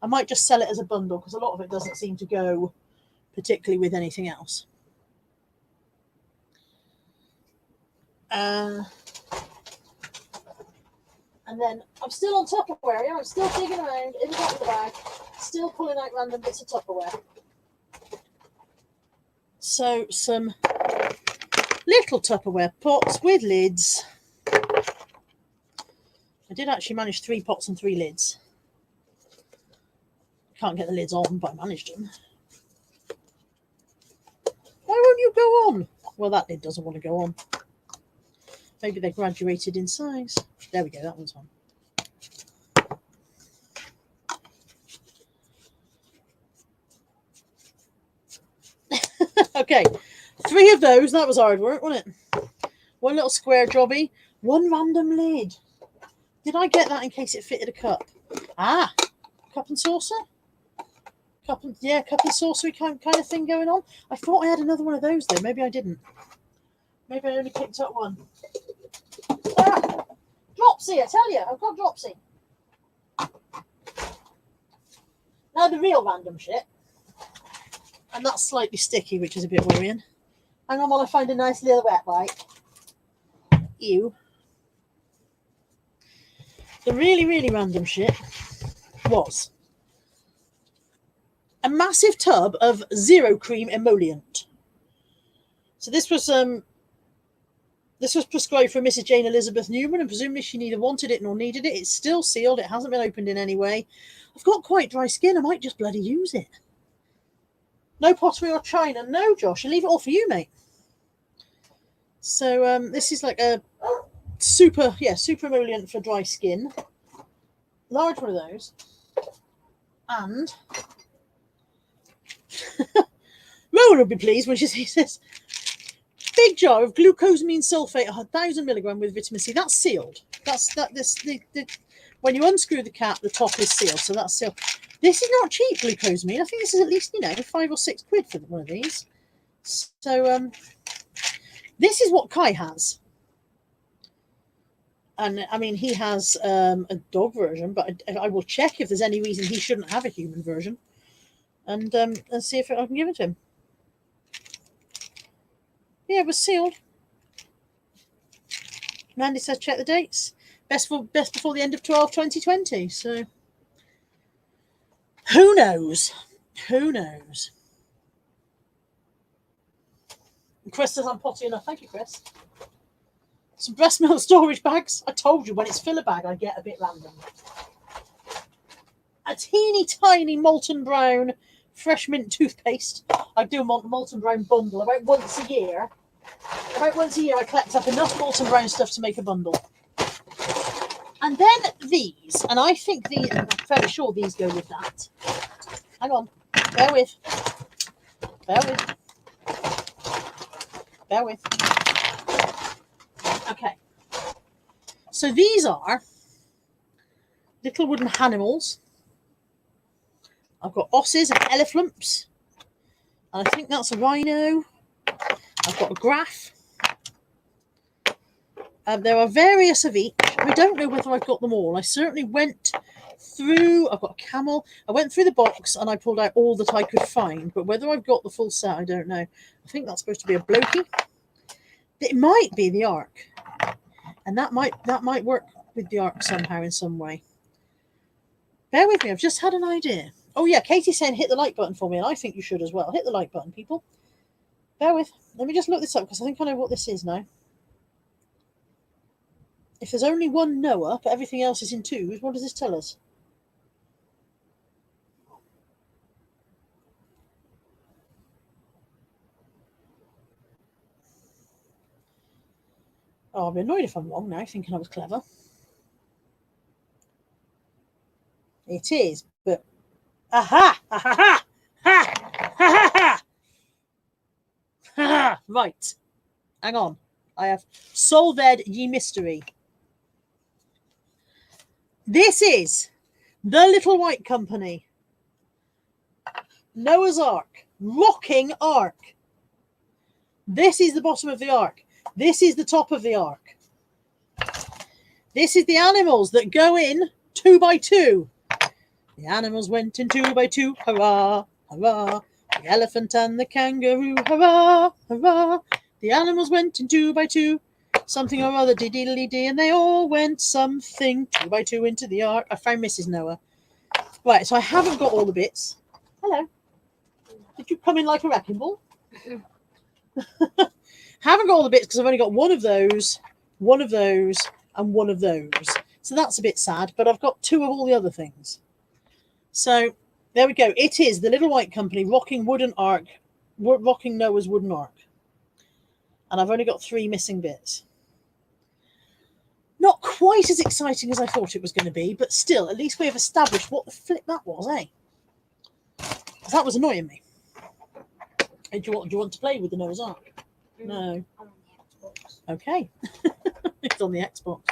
I might just sell it as a bundle because a lot of it doesn't seem to go particularly with anything else. And then I'm still on Tupperware. Yeah, I'm still digging around in the back of the bag, still pulling out random bits of Tupperware. So some little Tupperware pots with lids. I did actually manage 3 pots and 3 lids. Can't get the lids on, but I managed them. Why won't you go on? Well, that lid doesn't want to go on. Maybe they graduated in size. There we go, that one's on. Okay, 3 of those. That was hard work, wasn't it? 1 little square jobby, 1 random lid. Did I get that in case it fitted a cup? Ah, cup and saucer? Cup and saucer kind of thing going on. I thought I had another one of those though. Maybe I didn't. Maybe I only picked up 1. Ah, dropsy, I tell you, I've got dropsy. Now the real random shit. And that's slightly sticky, which is a bit worrying. Hang on while I find a nice little wet wipe. Ew. The really, really random shit was a massive tub of zero cream emollient. So this was prescribed for Mrs. Jane Elizabeth Newman, and presumably she neither wanted it nor needed it. It's still sealed. It hasn't been opened in any way. I've got quite dry skin. I might just bloody use it. No pottery or china. No, Josh. I'll leave it all for you, mate. So this is like a super emollient for dry skin. Large one of those. And Rowan will be pleased when she sees this. Big jar of glucosamine sulfate, 1,000 milligram with vitamin C. That's sealed. When you unscrew the cap, the top is sealed, so that's sealed. This is not cheap glucosamine. I think this is at least, £5 or £6 for one of these. So this is what Kai has. And I mean, he has a dog version, but I will check if there's any reason he shouldn't have a human version, and see if I can give it to him. Yeah, it was sealed. Mandy says check the dates. Best before the end of 12/2020. So who knows? Who knows? And Chris says I'm potty enough. Thank you, Chris. Some breast milk storage bags. I told you when it's filler bag, I get a bit random. A teeny tiny molten brown fresh mint toothpaste. I do a molten brown bundle about once a year. About once a year, I collect up enough molten brown stuff to make a bundle. And then these, and I think these, I'm fairly sure these go with that. Hang on, bear with. Okay. So these are little wooden animals. I've got osses and elephants. And I think that's a rhino. I've got a graph. There are various of each. I don't know whether I've got them all. I certainly went through. I've got a camel. I went through the box and I pulled out all that I could find. But whether I've got the full set, I don't know. I think that's supposed to be a blokey. It might be the ark. And that might work with the ark somehow in some way. Bear with me. I've just had an idea. Oh, yeah. Katie's saying hit the like button for me. And I think you should as well. Hit the like button, people. Bear with. Let me just look this up because I think I know what this is now. If there's only one Noah, but everything else is in twos, what does this tell us? Oh, I'll be annoyed if I'm wrong now, thinking I was clever. It is, but... Aha! Ha ha ha! Ha! Ha ha ha! Ha ha! Right. Hang on. I have solved ye mystery. This is the Little White Company. Noah's Ark. Rocking Ark. This is the bottom of the Ark. This is the top of the Ark. This is the animals that go in 2 by 2. The animals went in 2 by 2. Hurrah, hurrah. The elephant and the kangaroo. Hurrah, hurrah. The animals went in 2 by 2. Something or other, dee-dee-dee-dee, and they all went something 2 by 2 into the ark. I found Mrs. Noah. Right, so I haven't got all the bits. Hello. Did you come in like a wrecking ball? Haven't got all the bits because I've only got one of those, and one of those. So that's a bit sad, but I've got 2 of all the other things. So there we go. It is the Little White Company rocking Noah's wooden ark. And I've only got 3 missing bits. Not quite as exciting as I thought it was going to be, but still, at least we have established what the flip that was, eh? Because that was annoying me. Hey, do you want to play with the Noah's Ark? No. I'm on the Xbox. Okay. It's on the Xbox.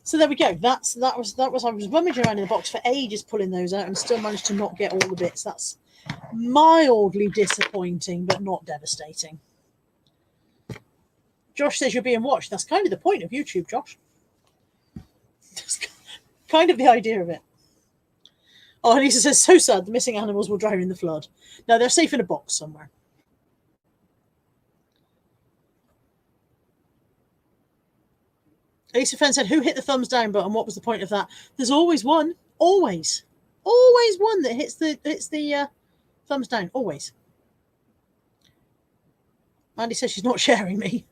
So there we go. That was I was rummaging around in the box for ages pulling those out and still managed to not get all the bits. That's mildly disappointing, but not devastating. Josh says you're being watched. That's kind of the point of YouTube, Josh. That's kind of the idea of it. Oh, Lisa says, so sad, the missing animals will drown in the flood. No, they're safe in a box somewhere. Lisa Fenn said, who hit the thumbs down button? What was the point of that? There's always one. Always. Always one that hits the thumbs down. Always. Mandy says she's not sharing me.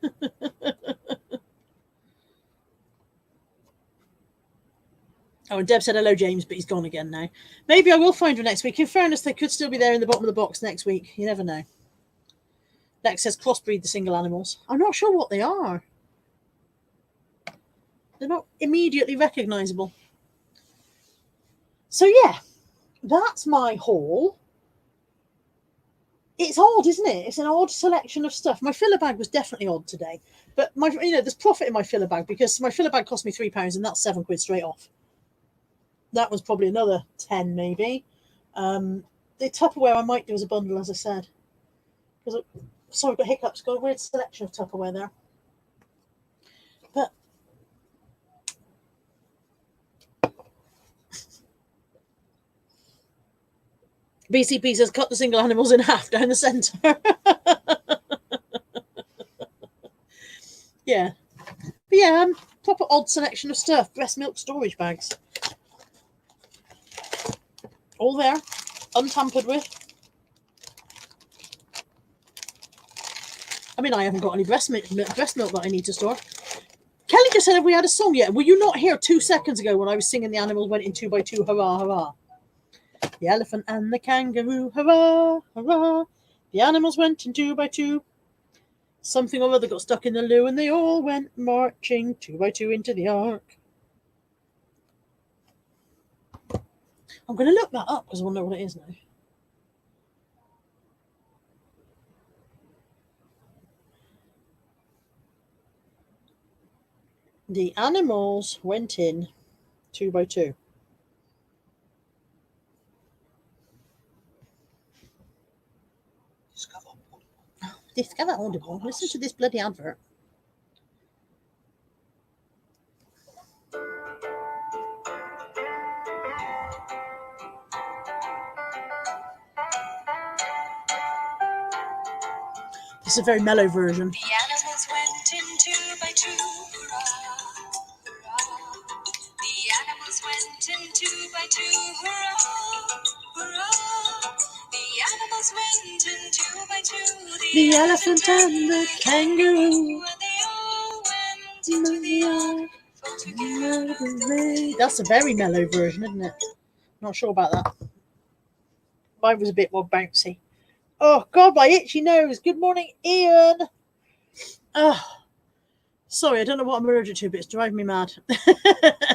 Oh, and Deb said, hello, James, but he's gone again now. Maybe I will find her next week. In fairness, they could still be there in the bottom of the box next week. You never know. Lex says, crossbreed the single animals. I'm not sure what they are. They're not immediately recognisable. So, yeah, that's my haul. It's odd, isn't it? It's an odd selection of stuff. My filler bag was definitely odd today. But, there's profit in my filler bag because my filler bag cost me £3 and that's £7 straight off. That was probably another 10 maybe. The Tupperware I might do as a bundle, as I said. Because sorry, I've got hiccups. Got a weird selection of Tupperware there. But BCP says cut the single animals in half down the centre. Yeah. But yeah, proper odd selection of stuff. Breast milk storage bags. All there, untampered with. I mean, I haven't got any breast milk that I need to store. Kelly just said, have we had a song yet? Were you not here 2 seconds ago when I was singing The Animals Went in 2 by 2, hurrah, hurrah? The elephant and the kangaroo, hurrah, hurrah. The animals went in 2 by 2. Something or other got stuck in the loo and they all went marching 2 by 2 into the ark. I'm going to look that up because I want to know what it is now. The animals went in 2 by 2. Discover Audible. Listen to this bloody advert. This is a very mellow version. The animals went in 2 by 2. Hurrah, hurrah. The animals went in 2 by 2. Hurrah, hurrah. The animals went in 2 by 2. The elephant and the kangaroo. They all went into the ark. That's a very mellow version, isn't it? Not sure about that. Mine was a bit more bouncy. Oh, God, my itchy nose. Good morning, Ian. Oh, sorry, I don't know what I'm allergic to, but it's driving me mad.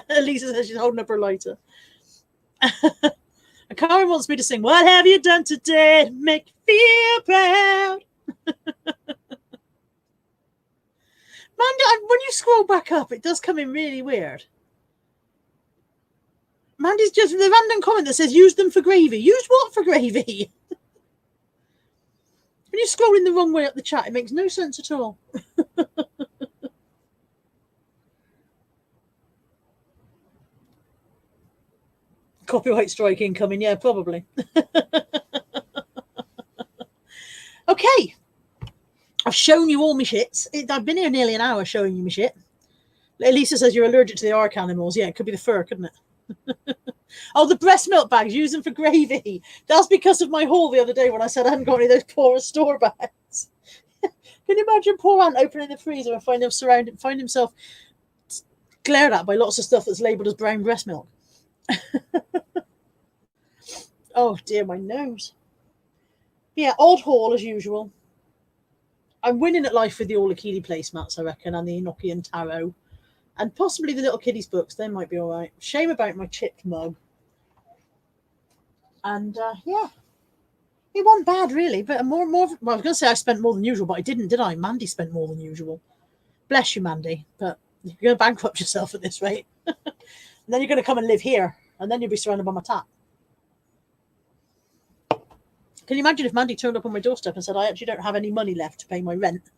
Lisa says she's holding up her lighter. Karen wants me to sing, what have you done today to make me feel proud? Mandy, when you scroll back up, it does come in really weird. Mandy's just the random comment that says, use them for gravy. Use what for gravy? When you're scrolling the wrong way up the chat, it makes no sense at all. Copyright strike incoming, yeah, probably. Okay. I've shown you all my shits. I've been here nearly an hour showing you my shit. Lisa says you're allergic to the ark animals. Yeah, it could be the fur, couldn't it? Oh, the breast milk bags, use them for gravy. That's because of my haul the other day when I said I hadn't got any of those poor store bags. Can you imagine poor Ant opening the freezer and find himself glared at by lots of stuff that's labelled as brown breast milk? Oh dear, my nose. Yeah, odd haul as usual. I'm winning at life with the Enochian placemats, I reckon, and the Enochian Tarot. And possibly the little kiddies books. They might be all right. Shame about my chipped mug. And, yeah. It wasn't bad, really. But more. Well, I was going to say I spent more than usual, but I didn't, did I? Mandy spent more than usual. Bless you, Mandy. But you're going to bankrupt yourself at this rate. And then you're going to come and live here. And then you'll be surrounded by my tap. Can you imagine if Mandy turned up on my doorstep and said, I actually don't have any money left to pay my rent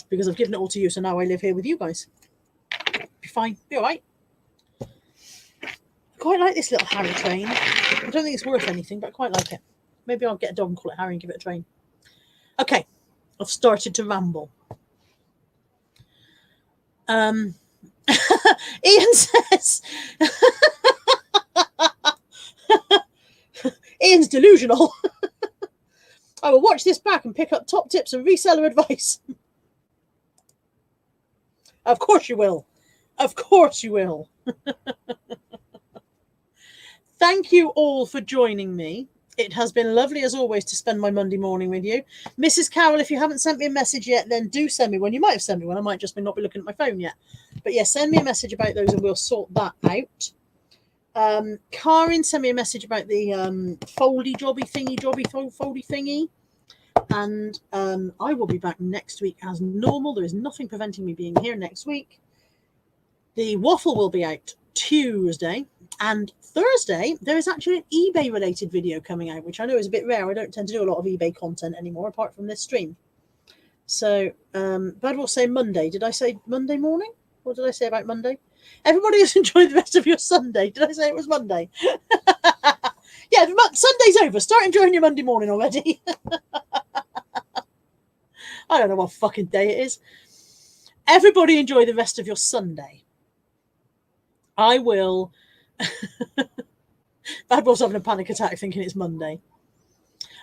because I've given it all to you, so now I live here with you guys. Be fine. Be all right. quite like this little Harry train. I don't think it's worth anything, but I quite like it. Maybe I'll get a dog and call it Harry and give it a train. Okay, I've started to ramble. Ian says, Ian's delusional. I will watch this back and pick up top tips and reseller advice. Of course you will. Of course you will. Thank you all for joining me. It has been lovely, as always, to spend my Monday morning with you. Mrs. Carroll, if you haven't sent me a message yet, then do send me one. You might have sent me one. I might just not be looking at my phone yet. But yeah, send me a message about those and we'll sort that out. Karin, send me a message about the foldy thingy. And I will be back next week as normal. There is nothing preventing me being here next week. The waffle will be out Tuesday. And Thursday, there is actually an eBay-related video coming out, which I know is a bit rare. I don't tend to do a lot of eBay content anymore, apart from this stream. So, but we'll say Monday. Did I say Monday morning? What did I say about Monday? Everybody has enjoyed the rest of your Sunday. Did I say it was Monday? Yeah, Sunday's over. Start enjoying your Monday morning already. I don't know what fucking day it is. Everybody enjoy the rest of your Sunday. I will... Bad Wolf's having a panic attack thinking it's Monday.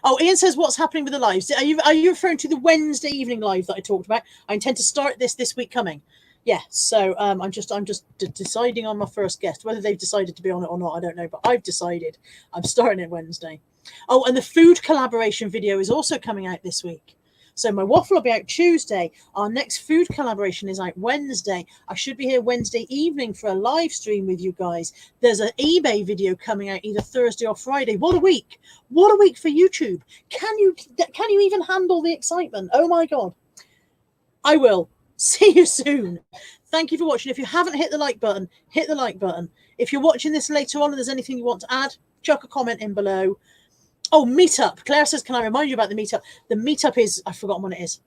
Oh, Ian says, what's happening with the lives? Are you referring to the Wednesday evening live that I talked about? I intend to start this week coming. Yeah, so I'm just deciding on my first guest. Whether they've decided to be on it or not, I don't know, but I've decided I'm starting it Wednesday. Oh, and the food collaboration video is also coming out this week. So my waffle will be out Tuesday. Our next food collaboration is out Wednesday. I should be here Wednesday evening for a live stream with you guys. There's an eBay video coming out either Thursday or Friday. What a week. What a week for YouTube. Can you even handle the excitement? Oh my God. I will. See you soon. Thank you for watching. If you haven't hit the like button, hit the like button. If you're watching this later on and there's anything you want to add, chuck a comment in below. Oh, meetup. Claire says, can I remind you about the meetup? The meetup is, I've forgotten when it is.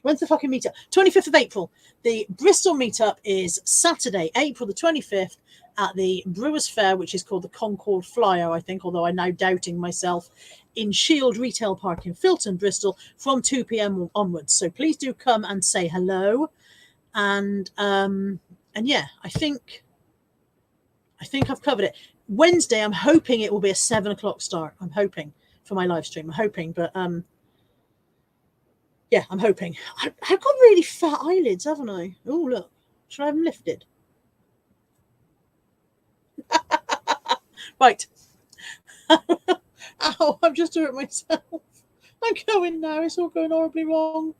When's the fucking meetup? 25th of April. The Bristol meetup is Saturday, April the 25th at the Brewers Fair, which is called the Concord Flyer, I think, although I'm now doubting myself, in Shield Retail Park in Filton, Bristol, from 2 p.m. onwards. So please do come and say hello. And yeah, I think I've covered it. Wednesday, I'm hoping it will be a 7 o'clock start. I'm hoping for my live stream. I'm hoping, but yeah, I'm hoping. I've got really fat eyelids, haven't I? Oh, look. Should I have them lifted? Right. Ow, I've just hurt myself. I'm going now. It's all going horribly wrong.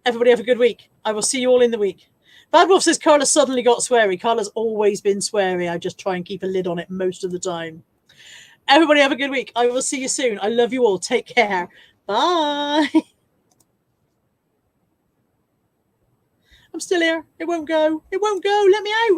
Everybody have a good week. I will see you all in the week. Bad Wolf says Carla suddenly got sweary. Carla's always been sweary. I just try and keep a lid on it most of the time. Everybody have a good week. I will see you soon. I love you all. Take care. Bye. I'm still here. It won't go. It won't go. Let me out.